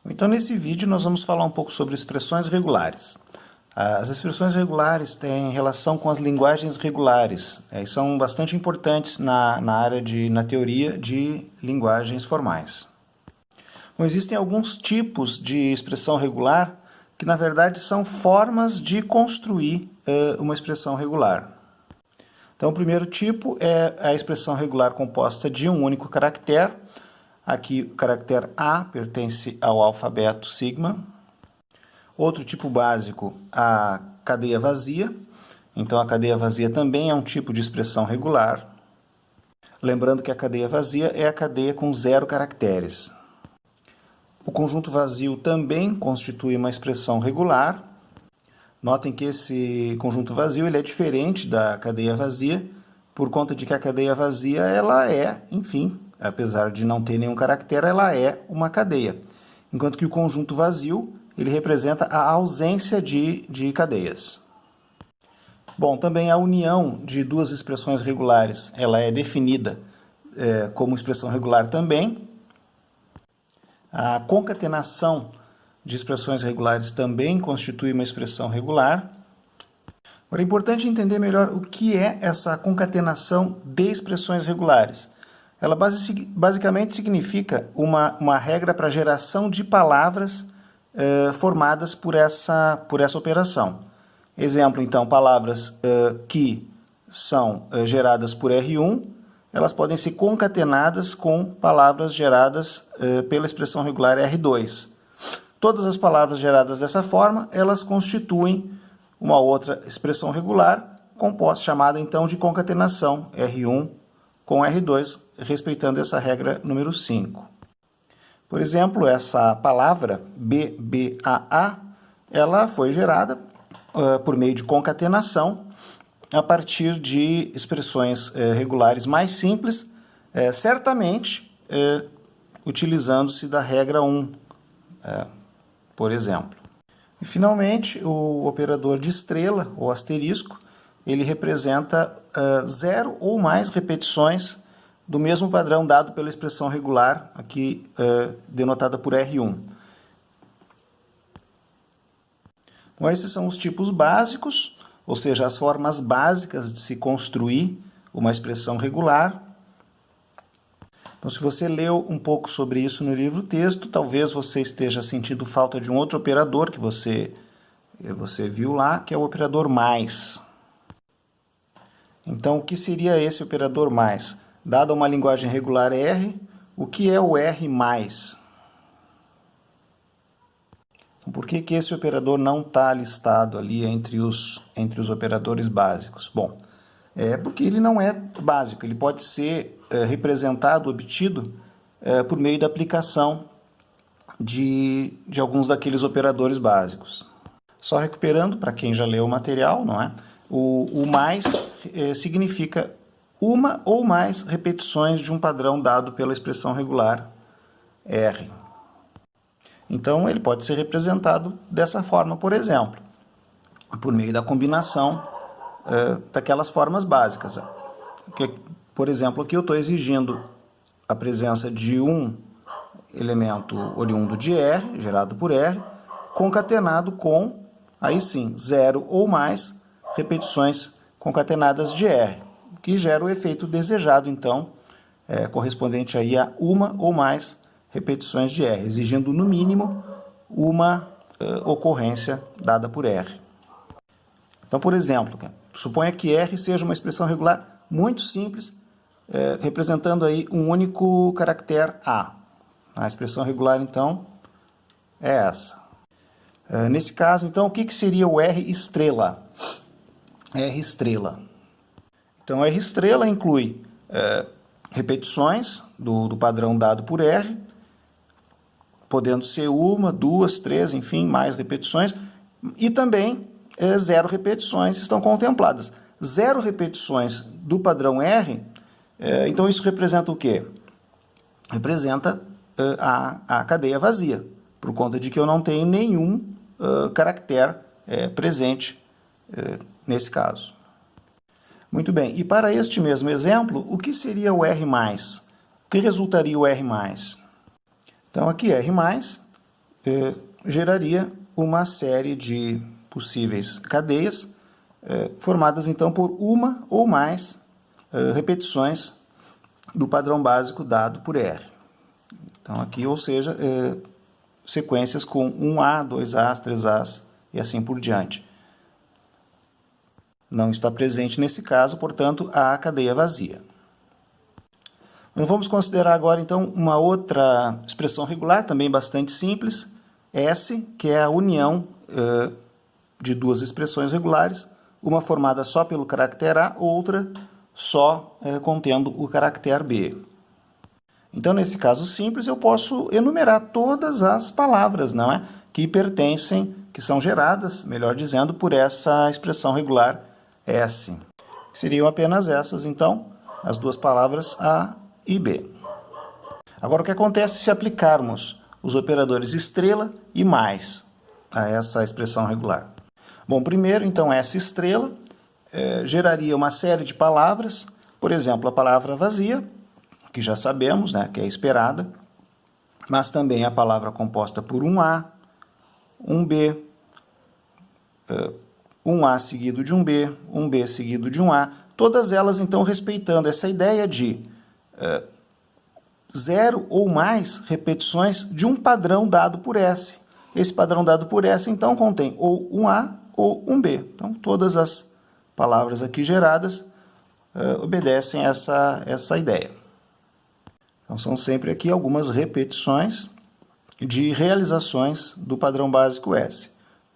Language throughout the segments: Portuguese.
Então, nesse vídeo, nós vamos falar um pouco sobre expressões regulares. As expressões regulares têm relação com as linguagens regulares e são bastante importantes na teoria de linguagens formais. Bom, existem alguns tipos de expressão regular que, na verdade, são formas de construir uma expressão regular. Então, o primeiro tipo é a expressão regular composta de um único caractere. Aqui, o caractere A pertence ao alfabeto sigma. Outro tipo básico, a cadeia vazia. Então, a cadeia vazia também é um tipo de expressão regular. Lembrando que a cadeia vazia é a cadeia com 0 caracteres. O conjunto vazio também constitui uma expressão regular. Notem que esse conjunto vazio ele é diferente da cadeia vazia, por conta de que a cadeia vazia ela é, enfim, apesar de não ter nenhum caractere, ela é uma cadeia. Enquanto que o conjunto vazio ele representa a ausência de cadeias. Bom, também a união de duas expressões regulares ela é definida como expressão regular também. A concatenação de expressões regulares também constitui uma expressão regular. Agora, é importante entender melhor o que é essa concatenação de expressões regulares. Ela basicamente significa uma regra para a geração de palavras formadas por essa operação. Exemplo, então, palavras que são geradas por R1, elas podem ser concatenadas com palavras geradas pela expressão regular R2. Todas as palavras geradas dessa forma, elas constituem uma outra expressão regular, composta, chamada então de concatenação R1 com R2, respeitando essa regra número 5. Por exemplo, essa palavra BBAA, ela foi gerada por meio de concatenação a partir de expressões regulares mais simples, certamente utilizando-se da regra 1, por exemplo. E, finalmente, o operador de estrela, ou asterisco, ele representa 0 ou mais repetições do mesmo padrão dado pela expressão regular, aqui denotada por R1. Bom, esses são os tipos básicos, ou seja, as formas básicas de se construir uma expressão regular. Então, se você leu um pouco sobre isso no livro-texto, talvez você esteja sentindo falta de um outro operador que você viu lá, que é o operador mais. Então, o que seria esse operador mais? Dada uma linguagem regular R, o que é o R mais? Então, por que esse operador não está listado ali entre os operadores básicos? Bom, porque ele não é básico, ele pode ser representado, obtido, por meio da aplicação de alguns daqueles operadores básicos. Só recuperando, para quem já leu o material, não é? O mais significa uma ou mais repetições de um padrão dado pela expressão regular R. Então, ele pode ser representado dessa forma, por exemplo, por meio da combinação daquelas formas básicas. Por exemplo, aqui eu estou exigindo a presença de um elemento oriundo de R, gerado por R, concatenado com, aí sim, 0 ou mais repetições concatenadas de R, que gera o efeito desejado, então, correspondente aí a uma ou mais repetições de R, exigindo no mínimo uma ocorrência dada por R. Então, por exemplo, suponha que R seja uma expressão regular muito simples, representando aí um único caractere A. A expressão regular, então, é essa. Nesse caso, então, o que seria o R estrela? R estrela. Então, R estrela inclui repetições do padrão dado por R, podendo ser uma, duas, três, enfim, mais repetições, e também 0 repetições estão contempladas. 0 repetições do padrão R, então isso representa o quê? Representa a cadeia vazia, por conta de que eu não tenho nenhum caractere presente nesse caso. Muito bem, e para este mesmo exemplo, o que seria o R+? O que resultaria o R+? Então, aqui R+, geraria uma série de possíveis cadeias, formadas então por uma ou mais repetições do padrão básico dado por R. Então aqui, ou seja, sequências com 1A, 2As, 3As e assim por diante. Não está presente nesse caso, portanto, a cadeia vazia. Vamos considerar agora, então, uma outra expressão regular, também bastante simples, S, que é a união de duas expressões regulares, uma formada só pelo caractere A, outra só contendo o caractere B. Então, nesse caso simples, eu posso enumerar todas as palavras, não é? Que pertencem, que são geradas, melhor dizendo, por essa expressão regular S. Seriam apenas essas, então, as duas palavras A e B. Agora, o que acontece se aplicarmos os operadores estrela e mais a essa expressão regular? Bom, primeiro, então, S estrela geraria uma série de palavras, por exemplo, a palavra vazia, que já sabemos, né, que é esperada, mas também a palavra composta por um A, um B, um A seguido de um B seguido de um A, todas elas, então, respeitando essa ideia de zero ou mais repetições de um padrão dado por S. Esse padrão dado por S, então, contém ou um A ou um B. Então, todas as palavras aqui geradas obedecem essa ideia. Então, são sempre aqui algumas repetições de realizações do padrão básico S.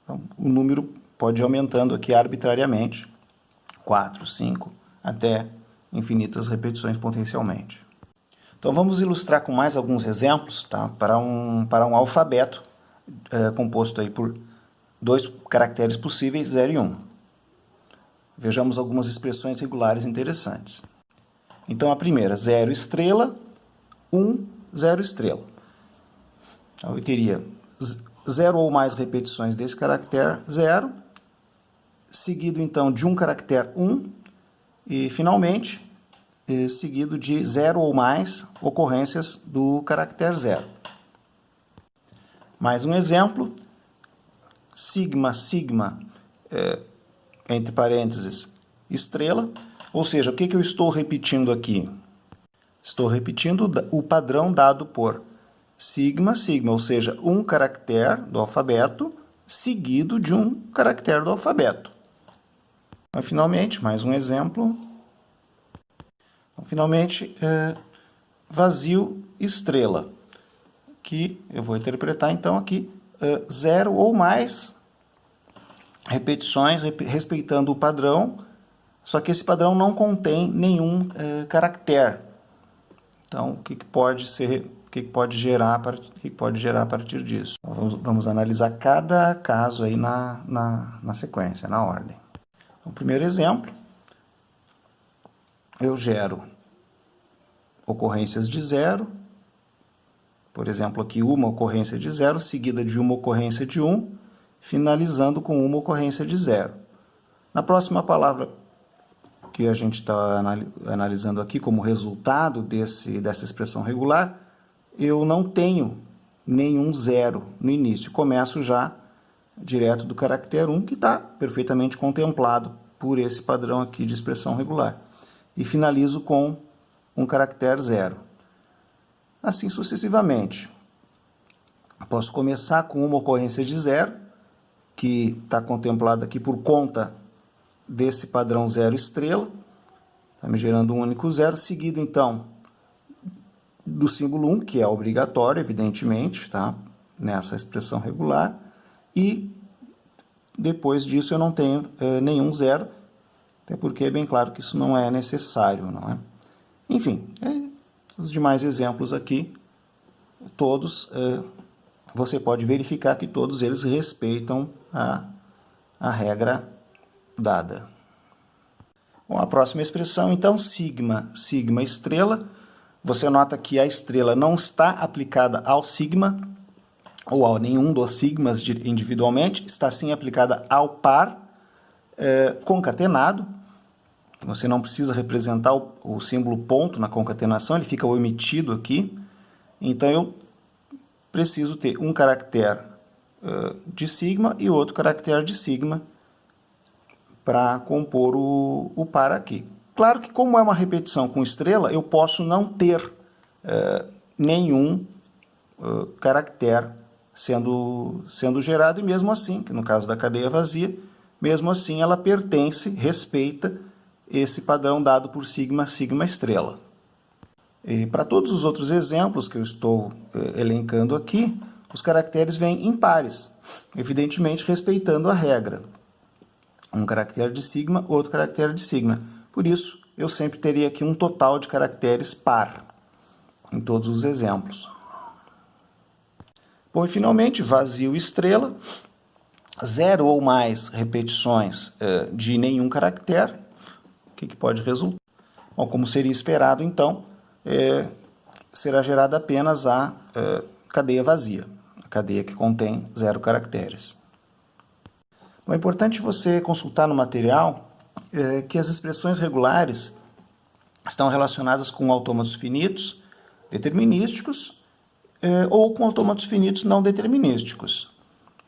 Então, o número pode ir aumentando aqui arbitrariamente, 4, 5, até infinitas repetições potencialmente. Então, vamos ilustrar com mais alguns exemplos, tá? para um alfabeto composto aí por dois caracteres possíveis, 0 e 1. Vejamos algumas expressões regulares interessantes. Então, a primeira, 0 estrela, 1, 0 estrela. Então, eu teria 0 ou mais repetições desse caractere 0, seguido, então, de um caractere 1, e, finalmente, seguido de 0 ou mais ocorrências do caractere 0. Mais um exemplo, sigma, sigma, entre parênteses, estrela, ou seja, o que eu estou repetindo aqui? Estou repetindo o padrão dado por sigma, sigma, ou seja, um caractere do alfabeto seguido de um caractere do alfabeto. Então, finalmente, mais um exemplo. Então, finalmente, vazio, estrela, que eu vou interpretar, então, aqui, 0 ou mais repetições respeitando o padrão, só que esse padrão não contém nenhum caractere. Então, o que pode gerar a partir disso? Vamos analisar cada caso aí na sequência, na ordem. O primeiro exemplo, eu gero ocorrências de 0, por exemplo, aqui uma ocorrência de 0, seguida de uma ocorrência de 1, finalizando com uma ocorrência de 0. Na próxima palavra que a gente está analisando aqui como resultado dessa expressão regular, eu não tenho nenhum 0 no início. Começo já direto do caractere 1, que está perfeitamente contemplado por esse padrão aqui de expressão regular. E finalizo com um caractere 0. Assim sucessivamente. Posso começar com uma ocorrência de 0, que está contemplada aqui por conta desse padrão 0 estrela, está me gerando um único 0, seguido então do símbolo 1, que é obrigatório, evidentemente, tá? Nessa expressão regular, e depois disso eu não tenho nenhum 0, até porque é bem claro que isso não é necessário, não é? Enfim, os demais exemplos aqui, todos, você pode verificar que todos eles respeitam a regra dada. Bom, a próxima expressão, então, sigma, sigma estrela. Você nota que a estrela não está aplicada ao sigma, ou a nenhum dos sigmas individualmente, está sim aplicada ao par concatenado. Você não precisa representar o símbolo ponto na concatenação, ele fica omitido aqui. Então, eu preciso ter um caractere de sigma e outro caractere de sigma para compor o par aqui. Claro que, como é uma repetição com estrela, eu posso não ter nenhum caractere sendo gerado, e mesmo assim, que no caso da cadeia vazia, mesmo assim ela pertence, respeita esse padrão dado por sigma, sigma estrela. E para todos os outros exemplos que eu estou elencando aqui, os caracteres vêm em pares, evidentemente respeitando a regra. Um caractere de sigma, outro caractere de sigma. Por isso, eu sempre teria aqui um total de caracteres par em todos os exemplos. Bom, e finalmente, vazio estrela, 0 ou mais repetições de nenhum caractere. O que pode resultar? Bom, como seria esperado, então, será gerada apenas a cadeia vazia, a cadeia que contém 0 caracteres. Bom, é importante você consultar no material que as expressões regulares estão relacionadas com autômatos finitos determinísticos ou com autômatos finitos não determinísticos.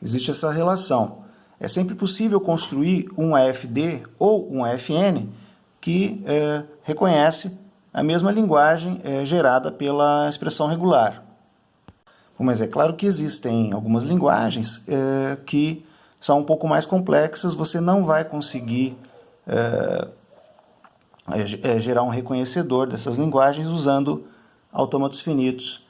Existe essa relação. É sempre possível construir um AFD ou um AFN que reconhece a mesma linguagem gerada pela expressão regular. Mas é claro que existem algumas linguagens que são um pouco mais complexas, você não vai conseguir gerar um reconhecedor dessas linguagens usando autômatos finitos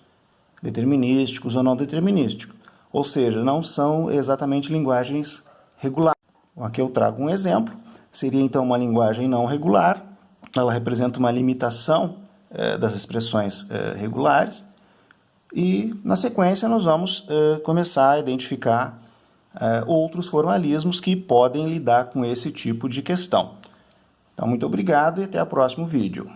determinísticos ou não determinísticos. Ou seja, não são exatamente linguagens regulares. Aqui eu trago um exemplo. Seria então uma linguagem não regular. Ela representa uma limitação das expressões regulares. E, na sequência, nós vamos começar a identificar outros formalismos que podem lidar com esse tipo de questão. Então, muito obrigado e até o próximo vídeo.